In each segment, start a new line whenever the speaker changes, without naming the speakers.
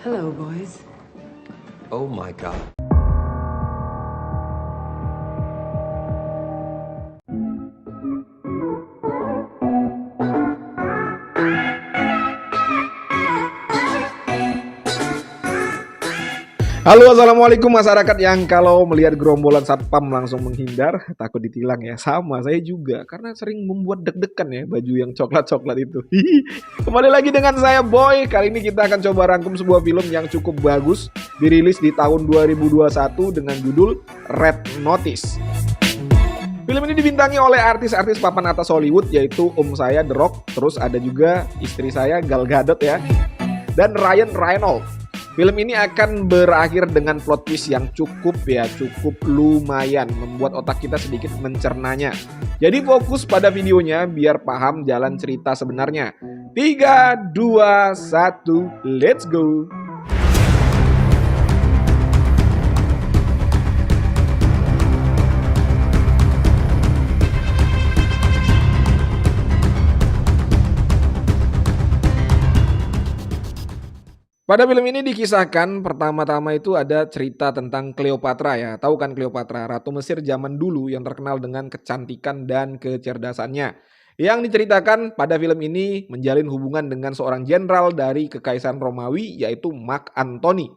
Hello, boys.
Oh my god.
Halo, assalamualaikum masyarakat yang kalau melihat gerombolan satpam langsung menghindar, takut ditilang ya. Sama, saya juga karena sering membuat deg-degan ya baju yang coklat-coklat itu. Kembali lagi dengan saya Boy. Kali ini kita akan coba rangkum sebuah film yang cukup bagus, dirilis di tahun 2021 dengan judul Red Notice. Film ini dibintangi oleh artis-artis papan atas Hollywood, yaitu saya The Rock, terus ada juga istri saya Gal Gadot ya, dan Ryan Reynolds. Film ini akan berakhir dengan plot twist yang cukup lumayan, membuat otak kita sedikit mencernanya. Jadi fokus pada videonya biar paham jalan cerita sebenarnya. 3, 2, 1, let's go! Pada film ini dikisahkan pertama-tama itu ada cerita tentang Cleopatra ya. Tahu kan Cleopatra, Ratu Mesir zaman dulu yang terkenal dengan kecantikan dan kecerdasannya. Yang diceritakan pada film ini menjalin hubungan dengan seorang jenderal dari Kekaisaran Romawi yaitu Mark Antony.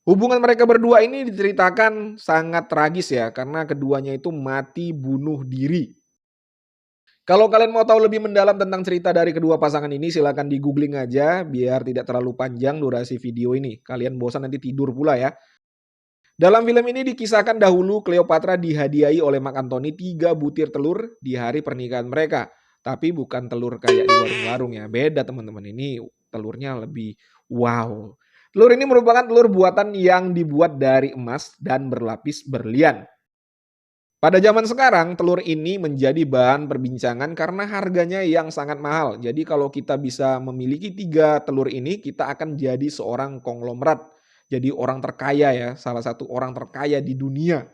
Hubungan mereka berdua ini diceritakan sangat tragis ya karena keduanya itu mati bunuh diri. Kalau kalian mau tahu lebih mendalam tentang cerita dari kedua pasangan ini, silakan di googling aja biar tidak terlalu panjang durasi video ini. Kalian bosan nanti tidur pula ya. Dalam film ini dikisahkan dahulu Cleopatra dihadiahi oleh Mark Antony 3 butir telur di hari pernikahan mereka. Tapi bukan telur kayak di warung-warung ya. Beda teman-teman, ini telurnya lebih wow. Telur ini merupakan telur buatan yang dibuat dari emas dan berlapis berlian. Pada zaman sekarang, telur ini menjadi bahan perbincangan karena harganya yang sangat mahal. Jadi kalau kita bisa memiliki 3 telur ini, kita akan jadi seorang konglomerat. Jadi orang terkaya ya, salah satu orang terkaya di dunia.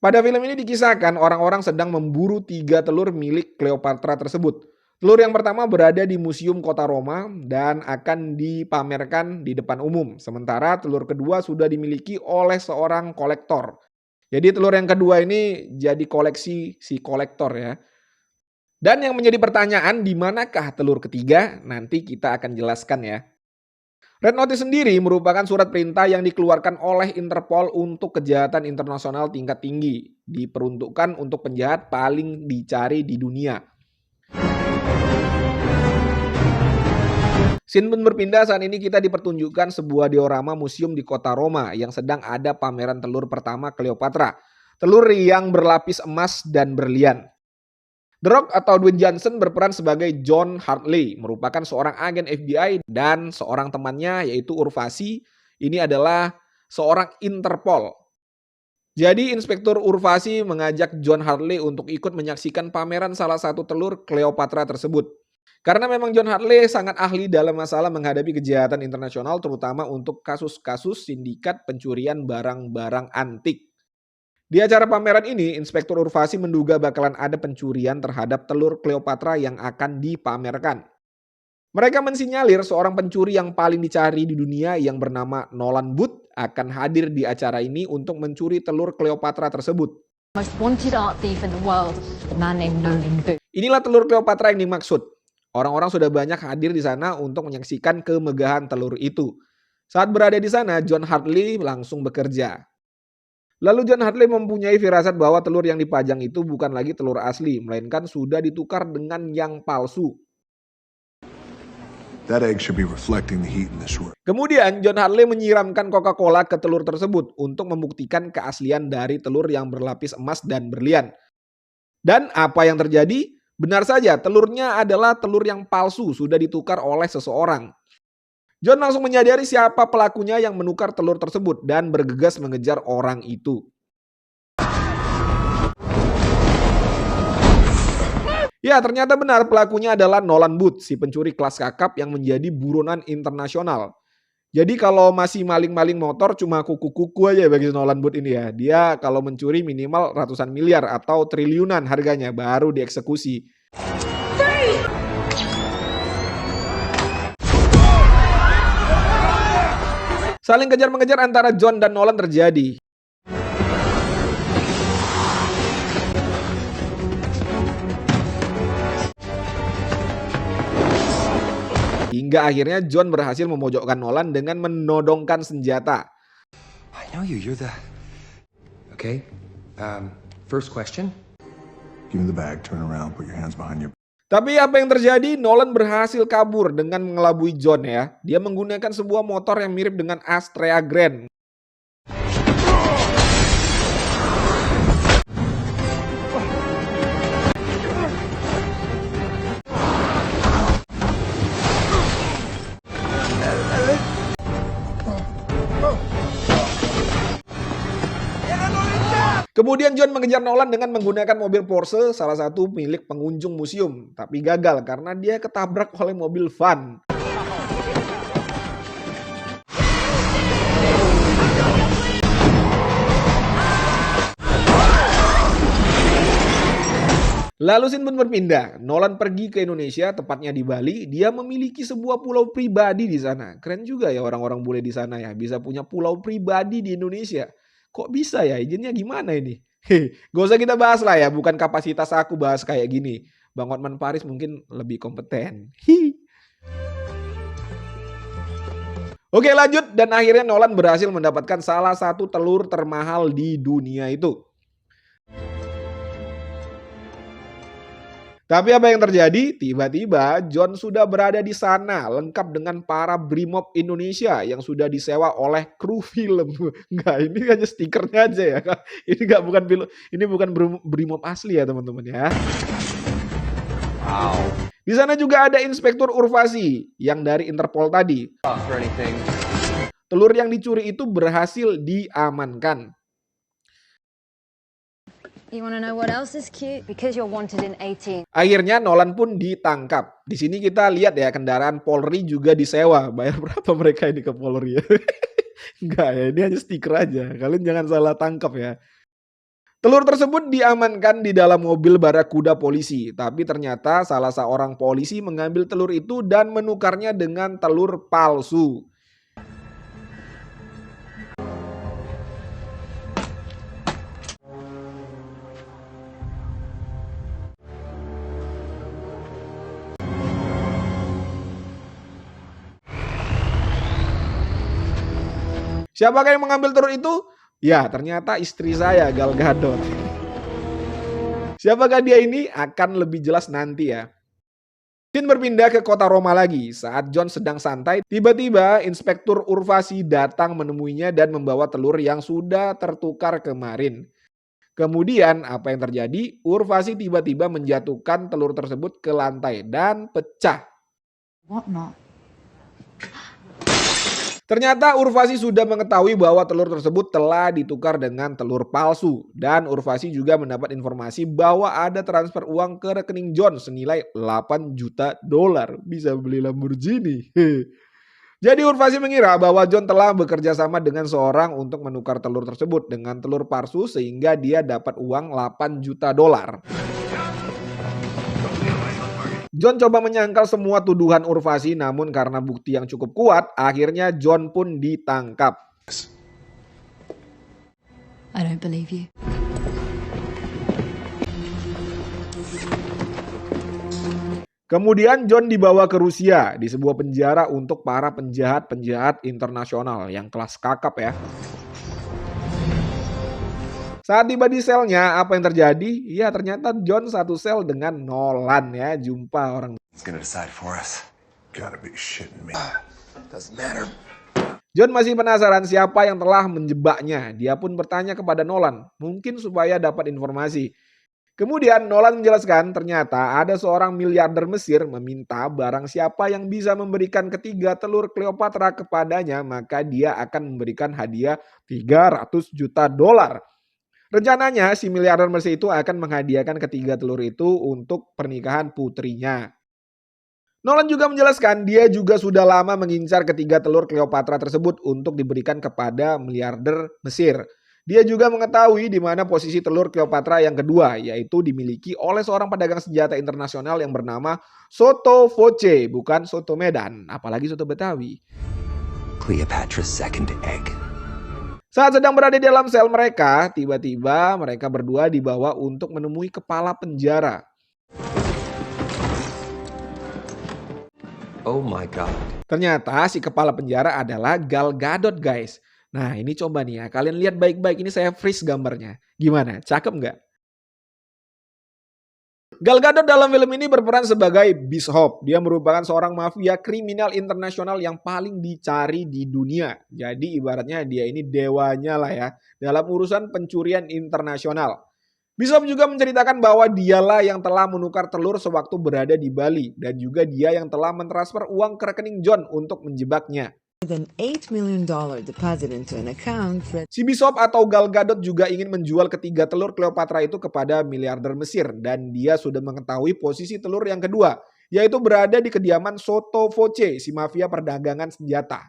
Pada film ini dikisahkan orang-orang sedang memburu 3 telur milik Cleopatra tersebut. Telur yang pertama berada di Museum Kota Roma dan akan dipamerkan di depan umum. Sementara telur kedua sudah dimiliki oleh seorang kolektor. Jadi telur yang kedua ini jadi koleksi si kolektor ya. Dan yang menjadi pertanyaan, di manakah telur ketiga? Nanti kita akan jelaskan ya. Red Notice sendiri merupakan surat perintah yang dikeluarkan oleh Interpol untuk kejahatan internasional tingkat tinggi. Diperuntukkan untuk penjahat paling dicari di dunia. Scene pun berpindah, saat ini kita dipertunjukkan sebuah diorama museum di kota Roma yang sedang ada pameran telur pertama Cleopatra. Telur yang berlapis emas dan berlian. The Rock atau Dwayne Johnson berperan sebagai John Hartley, merupakan seorang agen FBI dan seorang temannya yaitu Urvasi. Ini adalah seorang Interpol. Jadi Inspektur Urvasi mengajak John Hartley untuk ikut menyaksikan pameran salah satu telur Cleopatra tersebut. Karena memang John Hartley sangat ahli dalam masalah menghadapi kejahatan internasional terutama untuk kasus-kasus sindikat pencurian barang-barang antik. Di acara pameran ini, Inspektur Urvasi menduga bakalan ada pencurian terhadap telur Cleopatra yang akan dipamerkan. Mereka mensinyalir seorang pencuri yang paling dicari di dunia yang bernama Nolan Booth akan hadir di acara ini untuk mencuri telur Cleopatra tersebut.
Most wanted art thief in the world, a man named Nolan Booth.
Inilah telur Cleopatra yang dimaksud. Orang-orang sudah banyak hadir di sana untuk menyaksikan kemegahan telur itu. Saat berada di sana, John Hartley langsung bekerja. Lalu John Hartley mempunyai firasat bahwa telur yang dipajang itu bukan lagi telur asli, melainkan sudah ditukar dengan yang palsu.
That egg should be reflecting the heat in this room.
Kemudian John Hartley menyiramkan Coca-Cola ke telur tersebut untuk membuktikan keaslian dari telur yang berlapis emas dan berlian. Dan apa yang terjadi? Benar saja, telurnya adalah telur yang palsu, sudah ditukar oleh seseorang. John langsung menyadari siapa pelakunya yang menukar telur tersebut dan bergegas mengejar orang itu. Ya, ternyata benar pelakunya adalah Nolan Booth, si pencuri kelas kakap yang menjadi buronan internasional. Jadi kalau masih maling-maling motor cuma kuku-kuku aja bagi Nolan Booth ini ya. Dia kalau mencuri minimal ratusan miliar atau triliunan harganya baru dieksekusi. Saling kejar-mengejar antara John dan Nolan terjadi. Hingga akhirnya John berhasil memojokkan Nolan dengan menodongkan senjata.
I know you. You're the... Okay. First question.
Give me the bag, turn around, put your hands behind your...
Tapi apa yang terjadi? Nolan berhasil kabur dengan mengelabui John ya. Dia menggunakan sebuah motor yang mirip dengan Astrea Grand. Kemudian John mengejar Nolan dengan menggunakan mobil Porsche, salah satu milik pengunjung museum. Tapi gagal karena dia ketabrak oleh mobil van. Lalu scene pun berpindah. Nolan pergi ke Indonesia, tepatnya di Bali. Dia memiliki sebuah pulau pribadi di sana. Keren juga ya orang-orang bule di sana ya, bisa punya pulau pribadi di Indonesia. Kok bisa ya? Izinnya gimana ini? Gak usah kita bahas lah ya, bukan kapasitas aku bahas kayak gini. Bang Hotman Paris mungkin lebih kompeten. Oke lanjut, dan akhirnya Nolan berhasil mendapatkan salah satu telur termahal di dunia itu. Tapi apa yang terjadi? Tiba-tiba John sudah berada di sana lengkap dengan para Brimob Indonesia yang sudah disewa oleh kru film. Enggak, ini hanya stikernya aja ya. Ini bukan Brimob asli ya teman-teman ya.
Wow.
Di sana juga ada Inspektur Urvasi yang dari Interpol tadi.
For anything.
Telur yang dicuri itu berhasil diamankan.
You wanna know what else is cute?
Because you're wanted in 18.
Akhirnya Nolan pun ditangkap. Di sini kita lihat ya kendaraan Polri juga disewa. Bayar berapa mereka ini ke Polri ya? Enggak ya, ini hanya stiker aja. Kalian jangan salah tangkap ya. Telur tersebut diamankan di dalam mobil barakuda polisi. Tapi ternyata salah seorang polisi mengambil telur itu dan menukarnya dengan telur palsu. Siapakah yang mengambil telur itu? Ya, ternyata istri saya, Gal Gadot. Siapakah dia ini? Akan lebih jelas nanti ya. Scene berpindah ke kota Roma lagi. Saat John sedang santai, tiba-tiba Inspektur Urvasi datang menemuinya dan membawa telur yang sudah tertukar kemarin. Kemudian apa yang terjadi? Urvasi tiba-tiba menjatuhkan telur tersebut ke lantai dan pecah.
What not?
Ternyata Urvasi sudah mengetahui bahwa telur tersebut telah ditukar dengan telur palsu. Dan Urvasi juga mendapat informasi bahwa ada transfer uang ke rekening John senilai $8 juta. Bisa beli Lamborghini. Jadi Urvasi mengira bahwa John telah bekerja sama dengan seorang untuk menukar telur tersebut dengan telur palsu sehingga dia dapat uang $8 juta. John coba menyangkal semua tuduhan Urvasi, namun karena bukti yang cukup kuat, akhirnya John pun ditangkap.
I don't believe you.
Kemudian John dibawa ke Rusia di sebuah penjara untuk para penjahat-penjahat internasional yang kelas kakap ya. Saat tiba di selnya, apa yang terjadi? Ya ternyata John satu sel dengan Nolan ya. Jumpa orang.
He's gonna decide for us. Gotta be shitting me.
Doesn't matter.
John masih penasaran siapa yang telah menjebaknya. Dia pun bertanya kepada Nolan. Mungkin supaya dapat informasi. Kemudian Nolan menjelaskan ternyata ada seorang miliarder Mesir meminta barang siapa yang bisa memberikan ketiga telur Cleopatra kepadanya. Maka dia akan memberikan hadiah $300 juta. Rencananya si miliarder Mesir itu akan menghadiahkan ketiga telur itu untuk pernikahan putrinya. Nolan juga menjelaskan dia juga sudah lama mengincar ketiga telur Cleopatra tersebut untuk diberikan kepada miliarder Mesir. Dia juga mengetahui di mana posisi telur Cleopatra yang kedua, yaitu dimiliki oleh seorang pedagang senjata internasional yang bernama Soto Voce, bukan Soto Medan, apalagi Soto Betawi.
Cleopatra's second egg.
Saat sedang berada di dalam sel mereka, tiba-tiba mereka berdua dibawa untuk menemui kepala penjara.
Oh my god.
Ternyata si kepala penjara adalah Gal Gadot, guys. Nah, ini coba nih ya, kalian lihat baik-baik, ini saya freeze gambarnya. Gimana? Cakep nggak? Gal Gadot dalam film ini berperan sebagai Bishop. Dia merupakan seorang mafia kriminal internasional yang paling dicari di dunia. Jadi ibaratnya dia ini dewanya lah ya dalam urusan pencurian internasional. Bishop juga menceritakan bahwa dialah yang telah menukar telur sewaktu berada di Bali. Dan juga dia yang telah mentransfer uang ke rekening John untuk menjebaknya.
With an $8 million deposit into an account, Fred
Si Bishop atau Gal Gadot juga ingin menjual ketiga telur Cleopatra itu kepada miliarder Mesir. Dan dia sudah mengetahui posisi telur yang kedua, yaitu berada di kediaman Sotto Voce, si mafia perdagangan senjata.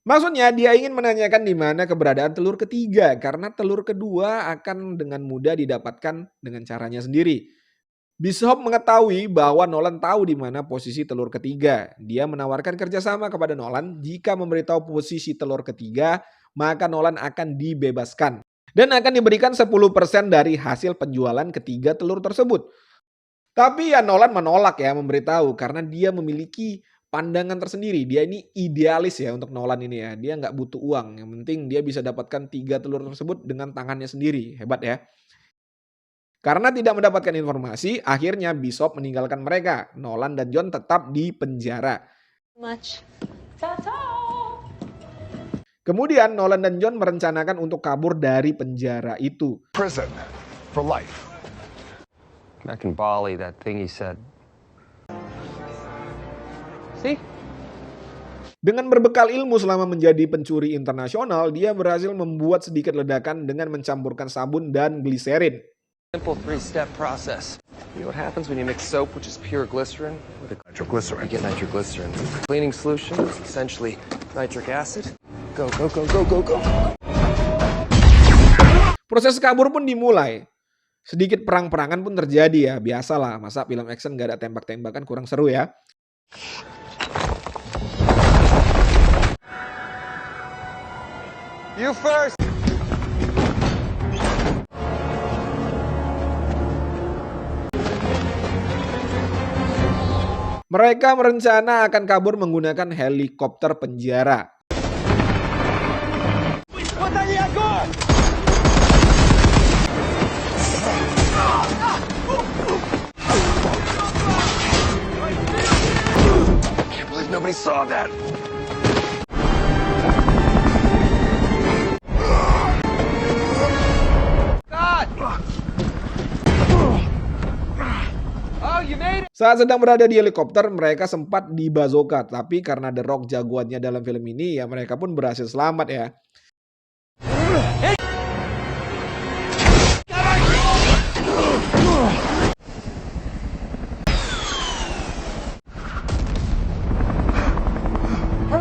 Maksudnya dia ingin menanyakan di mana keberadaan telur ketiga, karena telur kedua akan dengan mudah didapatkan dengan caranya sendiri. Bishop mengetahui bahwa Nolan tahu di mana posisi telur ketiga. Dia menawarkan kerjasama kepada Nolan. Jika memberitahu posisi telur ketiga, maka Nolan akan dibebaskan. Dan akan diberikan 10% dari hasil penjualan ketiga telur tersebut. Tapi ya Nolan menolak ya memberitahu karena dia memiliki pandangan tersendiri. Dia ini idealis ya untuk Nolan ini ya. Dia nggak butuh uang. Yang penting dia bisa dapatkan 3 telur tersebut dengan tangannya sendiri. Hebat ya. Karena tidak mendapatkan informasi, akhirnya Bishop meninggalkan mereka. Nolan dan John tetap di penjara. Kemudian Nolan dan John merencanakan untuk kabur dari penjara itu.
Prison for life.
Back in Bali, that thing he said. See?
Dengan berbekal ilmu selama menjadi pencuri internasional, dia berhasil membuat sedikit ledakan dengan mencampurkan sabun dan gliserin.
Simple 3-step process. You know what happens when you mix soap, which is pure glycerin, with
Nitroglycerin.
you get nitroglycerin. Cleaning solution is essentially nitric acid. Go, go, go, go, go, go.
Proses kabur pun dimulai. Sedikit perang-perangan pun terjadi ya. Biasalah, masa film action gak ada tembak-tembakan, kurang seru ya.
You first!
Mereka merencana akan kabur menggunakan helikopter penjara.
Can't believe nobody saw that.
Saat sedang berada di helikopter, mereka sempat dibazoka. Tapi karena The Rock jagoannya dalam film ini, ya mereka pun berhasil selamat ya.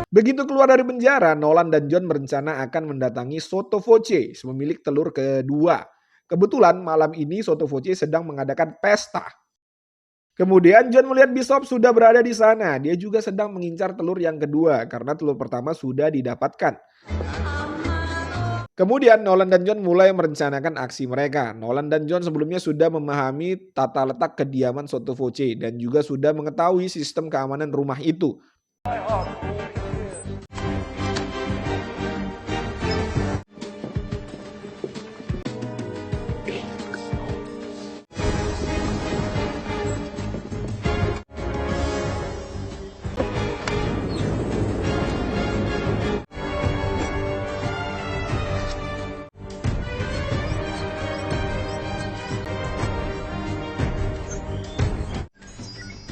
Begitu keluar dari penjara, Nolan dan John berencana akan mendatangi Sotto Voce, pemilik telur kedua. Kebetulan malam ini Sotto Voce sedang mengadakan pesta. Kemudian John melihat Bishop sudah berada di sana. Dia juga sedang mengincar telur yang kedua karena telur pertama sudah didapatkan. Kemudian Nolan dan John mulai merencanakan aksi mereka. Nolan dan John sebelumnya sudah memahami tata letak kediaman Sotto Voce dan juga sudah mengetahui sistem keamanan rumah itu.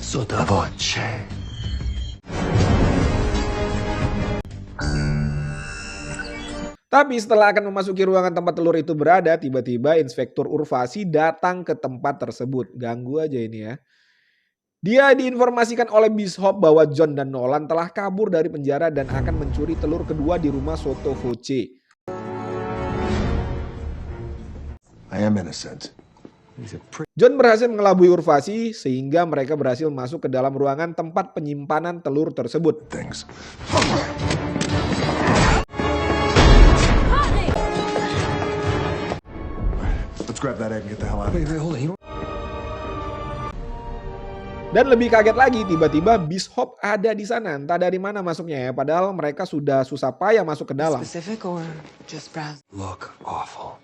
Sotto Voce.
Tapi setelah akan memasuki ruangan tempat telur itu berada, tiba-tiba Inspektur Urvasi datang ke tempat tersebut. Ganggu aja ini ya. Dia diinformasikan oleh Bishop bahwa John dan Nolan telah kabur dari penjara dan akan mencuri telur kedua di rumah Sotto Voce.
I am innocent.
He's a pretty
John berhasil mengelabui Urvasi sehingga mereka berhasil masuk ke dalam ruangan tempat penyimpanan telur tersebut.
things. Let's grab that egg and get the hell out of here.
Wait, hold on. You know
Dan lebih kaget lagi, tiba-tiba Bishop ada di sana. Entah dari mana masuknya ya, padahal mereka sudah susah payah masuk ke dalam.
Specific or just browse?
look awful.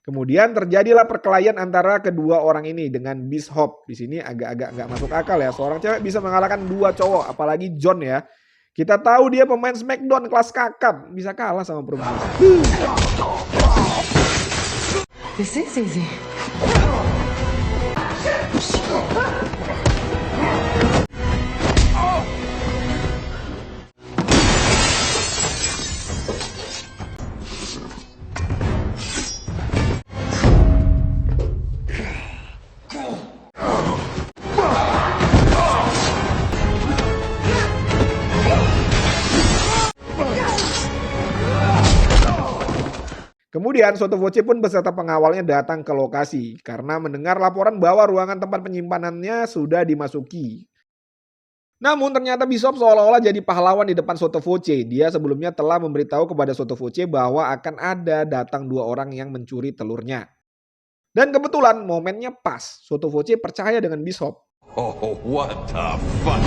Kemudian terjadilah perkelahian antara kedua orang ini dengan Bishop. Di sini agak-agak nggak masuk akal ya. Seorang cewek bisa mengalahkan dua cowok, apalagi John ya. Kita tahu dia pemain Smackdown kelas kakap, bisa kalah sama perempuan.
This is easy.
Kemudian Soto Voce pun beserta pengawalnya datang ke lokasi karena mendengar laporan bahwa ruangan tempat penyimpanannya sudah dimasuki. Namun ternyata Bishop seolah-olah jadi pahlawan di depan Soto Voce. Dia sebelumnya telah memberitahu kepada Soto Voce bahwa akan ada datang dua orang yang mencuri telurnya. Dan kebetulan momennya pas. Soto Voce percaya dengan Bishop.
Oh, what the fuck?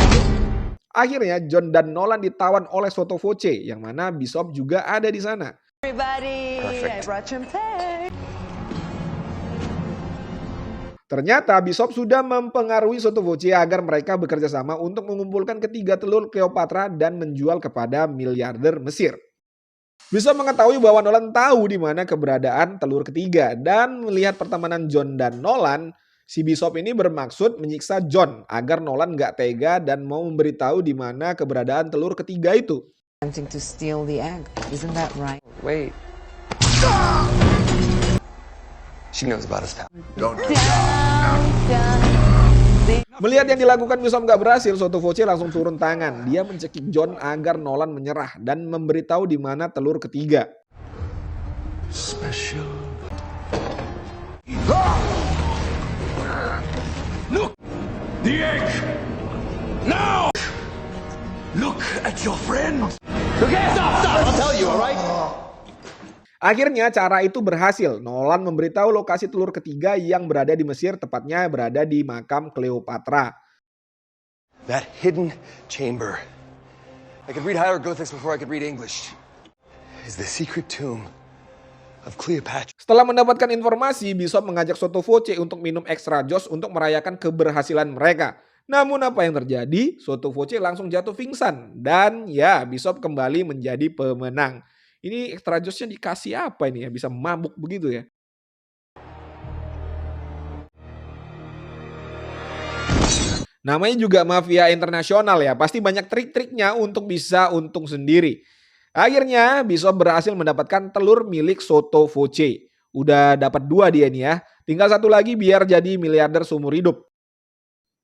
Akhirnya John dan Nolan ditawan oleh Soto Voce yang mana Bishop juga ada di sana.
Everybody, I brought champagne.
Ternyata Bishop sudah mempengaruhi Soto Voce agar mereka bekerja sama untuk mengumpulkan ketiga telur Cleopatra dan menjual kepada miliarder Mesir. Bishop mengetahui bahwa Nolan tahu di mana keberadaan telur ketiga dan melihat pertemanan John dan Nolan, si Bishop ini bermaksud menyiksa John agar Nolan gak tega dan mau memberitahu di mana keberadaan telur ketiga itu.
Attempting to steal the egg. Isn't that right?
Wait. She knows about us now.
Don't do
Melihat yang dilakukan Bishop gak berhasil, Soto Voce langsung turun tangan. Dia mencekik John agar Nolan menyerah dan memberitahu di mana telur ketiga.
special.
Look! The egg! Now! Look at your friend! Okay, stop! I'll tell you, alright?
Akhirnya cara itu berhasil. Nolan memberitahu lokasi telur ketiga yang berada di Mesir, tepatnya berada di makam Cleopatra.
That hidden chamber. I could read hieroglyphics before I could read English. Is the secret tomb of Cleopatra.
Setelah mendapatkan informasi, Bishop mengajak Soto Voce untuk minum extra jos untuk merayakan keberhasilan mereka. Namun apa yang terjadi? Soto Voce langsung jatuh pingsan. Dan ya, Bishop kembali menjadi pemenang. Ini extra josnya dikasih apa ini ya? Bisa mabuk begitu ya? Namanya juga mafia internasional ya. Pasti banyak trik-triknya untuk bisa untung sendiri. Akhirnya Bishop berhasil mendapatkan telur milik Soto Voce. Udah dapat 2 dia nih ya. Tinggal 1 lagi biar jadi miliarder seumur hidup.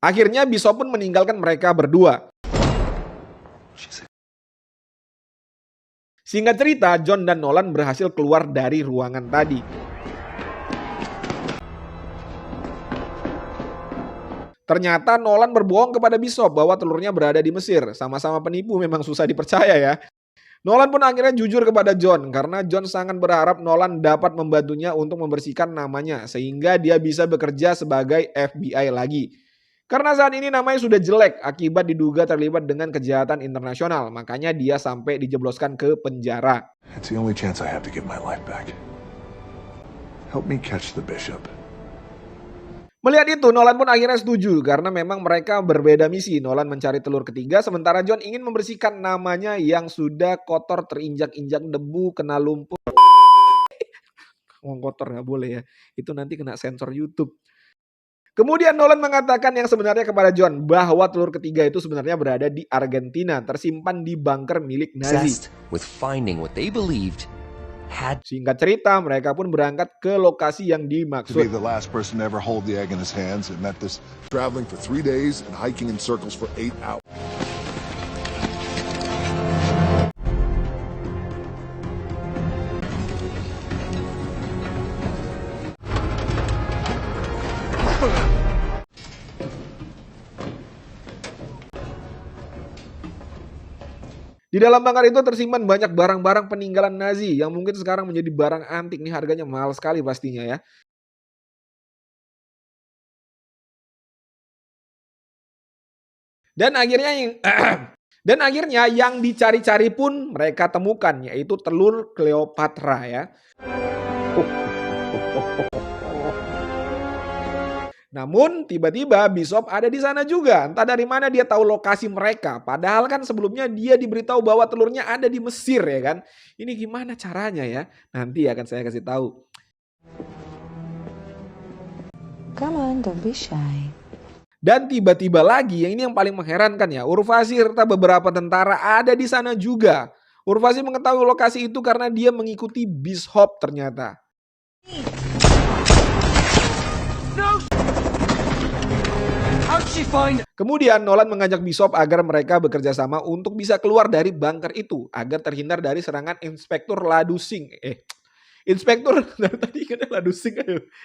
Akhirnya Bishop pun meninggalkan mereka berdua. Singkat cerita, John dan Nolan berhasil keluar dari ruangan tadi. Ternyata Nolan berbohong kepada Bishop bahwa telurnya berada di Mesir. Sama-sama penipu, memang susah dipercaya ya. Nolan pun akhirnya jujur kepada John karena John sangat berharap Nolan dapat membantunya untuk membersihkan namanya sehingga dia bisa bekerja sebagai FBI lagi. Karena saat ini namanya sudah jelek akibat diduga terlibat dengan kejahatan internasional, makanya dia sampai dijebloskan ke penjara.
It's the only chance I have to get my life back. Help me catch the bishop.
Melihat itu, Nolan pun akhirnya setuju karena memang mereka berbeda misi. Nolan mencari telur ketiga, sementara John ingin membersihkan namanya yang sudah kotor, terinjak-injak debu, kena lumpur. Ngomong kotor nggak boleh ya, itu nanti kena sensor YouTube. Kemudian Nolan mengatakan yang sebenarnya kepada John bahwa telur ketiga itu sebenarnya berada di Argentina, tersimpan di bunker milik Nazi.
With finding what they believed had.
Singkat cerita, mereka pun berangkat ke lokasi yang
To be
dimaksud.
the last person to ever hold the egg in his hands, it meant this traveling for 3 days and hiking in circles for 8 hours.
Di dalam bangkar itu tersimpan banyak barang-barang peninggalan Nazi yang mungkin sekarang menjadi barang antik. Nih harganya mahal sekali pastinya ya. Dan akhirnya yang dicari-cari pun mereka temukan, yaitu telur Cleopatra ya. Namun tiba-tiba Bishop ada di sana juga. Entah dari mana dia tahu lokasi mereka. Padahal kan sebelumnya dia diberitahu bahwa telurnya ada di Mesir ya kan. Ini gimana caranya ya? Nanti akan saya kasih tahu.
Come on, don't be shy.
Dan tiba-tiba lagi, yang ini yang paling mengherankan ya, Urvasi serta beberapa tentara ada di sana juga. Urvasi mengetahui lokasi itu karena dia mengikuti Bishop ternyata. Kemudian Nolan mengajak Bishop agar mereka bekerja sama untuk bisa keluar dari bunker itu agar terhindar dari serangan Inspektur Ladusing. Inspektur dari tadi kan Ladusing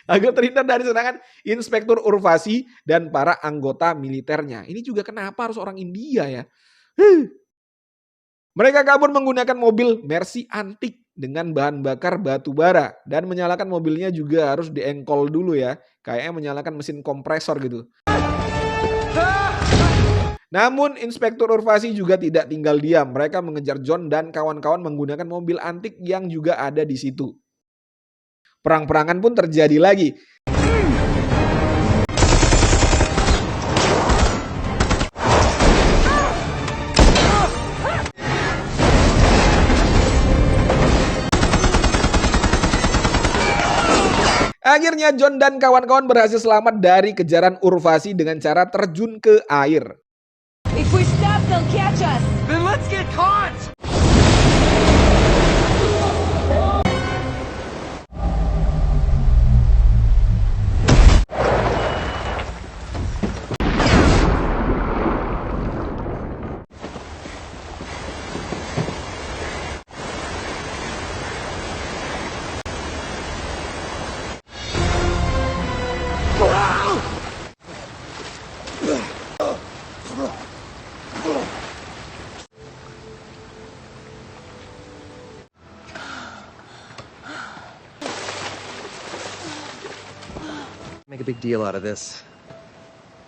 agar terhindar dari serangan Inspektur Urvasi dan para anggota militernya. Ini juga kenapa harus orang India ya? Mereka kabur menggunakan mobil Mercy antik dengan bahan bakar batu bara dan menyalakan mobilnya juga harus diengkol dulu ya, kayaknya menyalakan mesin kompresor gitu. Namun Inspektur Urvasi juga tidak tinggal diam. Mereka mengejar John dan kawan-kawan menggunakan mobil antik yang juga ada di situ. Perang-perangan pun terjadi lagi. Akhirnya John dan kawan-kawan berhasil selamat dari kejaran Urvasi dengan cara terjun ke air.
If we stop, they'll catch us.
Then let's get caught!
Make a big deal out of this.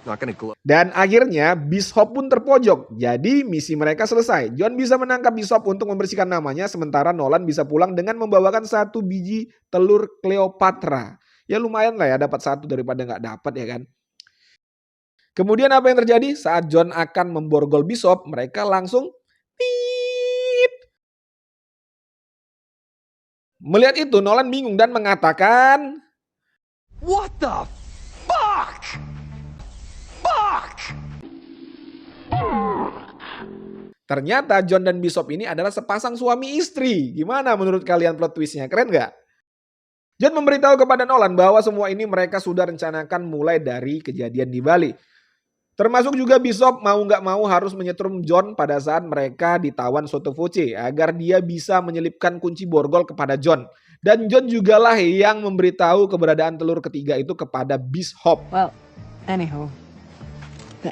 Not gonna glow.
Dan akhirnya Bishop pun terpojok. Jadi misi mereka selesai. John bisa menangkap Bishop untuk membersihkan namanya, sementara Nolan bisa pulang dengan membawakan 1 biji telur Cleopatra. Ya lumayan lah ya, dapat 1 daripada nggak dapat ya kan. Kemudian apa yang terjadi? Saat John akan memborgol Bishop, mereka langsung tit. Melihat itu Nolan bingung dan mengatakan,
What the fuck? Fuck!
ternyata John dan Bishop ini adalah sepasang suami istri. Gimana menurut kalian plot twistnya? Keren nggak? John memberitahu kepada Nolan bahwa semua ini mereka sudah rencanakan mulai dari kejadian di Bali. Termasuk juga Bishop mau nggak mau harus menyetrum John pada saat mereka ditawan sotto voce agar dia bisa menyelipkan kunci borgol kepada John. Dan John jugalah yang memberitahu keberadaan telur ketiga itu kepada Bishop.
Well, anyhow.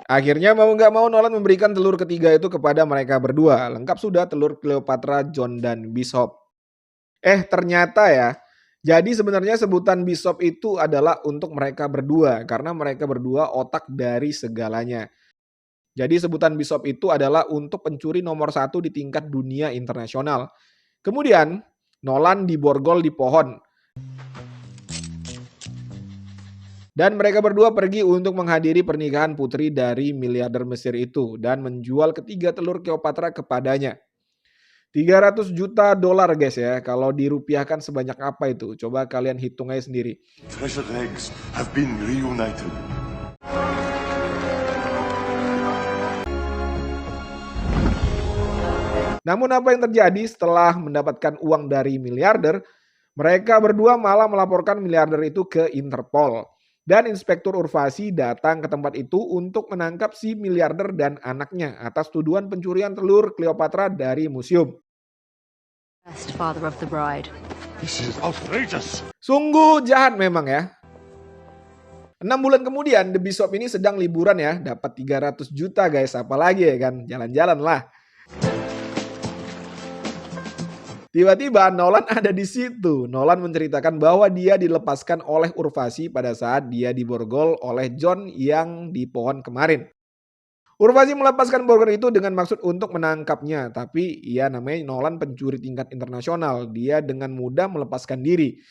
Akhirnya mau nggak mau Nolan memberikan telur ketiga itu kepada mereka berdua. Lengkap sudah telur Cleopatra, John, dan Bishop. Ternyata ya. Jadi sebenarnya sebutan Bishop itu adalah untuk mereka berdua. Karena mereka berdua otak dari segalanya. Jadi sebutan Bishop itu adalah untuk pencuri nomor 1 di tingkat dunia internasional. Kemudian Nolan diborgol di pohon. Dan mereka berdua pergi untuk menghadiri pernikahan putri dari miliarder Mesir itu. Dan menjual ketiga telur Cleopatra kepadanya. $300 juta guys ya. Kalau dirupiahkan sebanyak apa itu? Coba kalian hitung aja sendiri.
Treasured eggs have been reunited.
Namun apa yang terjadi setelah mendapatkan uang dari miliarder, mereka berdua malah melaporkan miliarder itu ke Interpol. Dan Inspektur Urvasi datang ke tempat itu untuk menangkap si miliarder dan anaknya atas tuduhan pencurian telur Cleopatra dari museum.
Best father of the bride.
This is outrageous.
Sungguh jahat memang ya. 6 bulan kemudian The Bishop ini sedang liburan ya, dapat 300 juta guys, apalagi ya kan, jalan-jalan lah. Tiba-tiba Nolan ada di situ. Nolan menceritakan bahwa dia dilepaskan oleh Urvasi pada saat dia diborgol oleh John yang di pohon kemarin. Urvasi melepaskan Borger itu dengan maksud untuk menangkapnya, tapi ya namanya Nolan pencuri tingkat internasional. Dia dengan mudah melepaskan diri.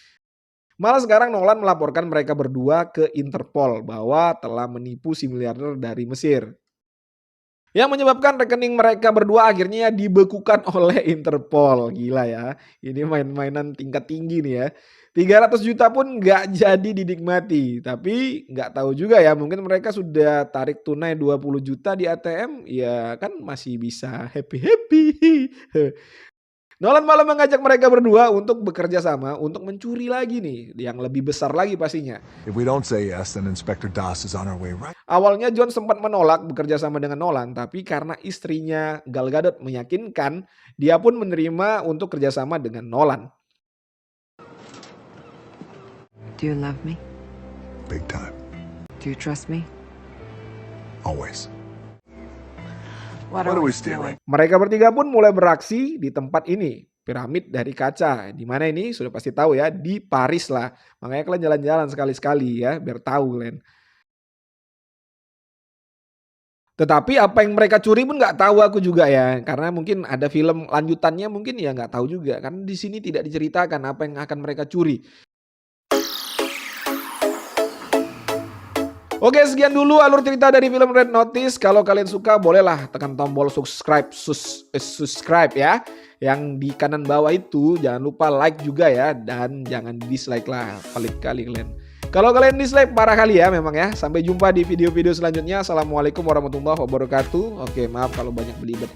Malah sekarang Nolan melaporkan mereka berdua ke Interpol bahwa telah menipu si miliarder dari Mesir. Yang menyebabkan rekening mereka berdua akhirnya dibekukan oleh Interpol. Gila ya, ini main-mainan tingkat tinggi nih ya. 300 juta pun nggak jadi dinikmati. Tapi nggak tahu juga ya, mungkin mereka sudah tarik tunai 20 juta di ATM. Ya kan masih bisa happy-happy. Nolan malah mengajak mereka berdua untuk bekerja sama untuk mencuri lagi nih, yang lebih besar lagi pastinya.
If we don't say yes, then Inspector Das is on our way right.
Awalnya John sempat menolak bekerja sama dengan Nolan, tapi karena istrinya Gal Gadot meyakinkan, dia pun menerima untuk kerjasama dengan Nolan.
Do you love me?
Big time.
Do you trust me?
Always.
What
What are we stealing?
Mereka bertiga pun mulai beraksi di tempat ini, piramid dari kaca. Di mana ini sudah pasti tahu ya, di Paris lah. Makanya kalian jalan-jalan sekali-sekali ya, biar tahu kalian. Tetapi apa yang mereka curi pun nggak tahu aku juga ya, karena mungkin ada film lanjutannya mungkin ya nggak tahu juga. Karena di sini tidak diceritakan apa yang akan mereka curi. Oke, sekian dulu alur cerita dari film Red Notice. Kalau kalian suka, bolehlah tekan tombol subscribe ya. Yang di kanan bawah itu jangan lupa like juga ya, dan jangan dislike lah, pelit kali kalian. Kalau kalian dislike parah kali ya memang ya. Sampai jumpa di video-video selanjutnya. Assalamualaikum warahmatullahi wabarakatuh. Oke, maaf kalau banyak belibet.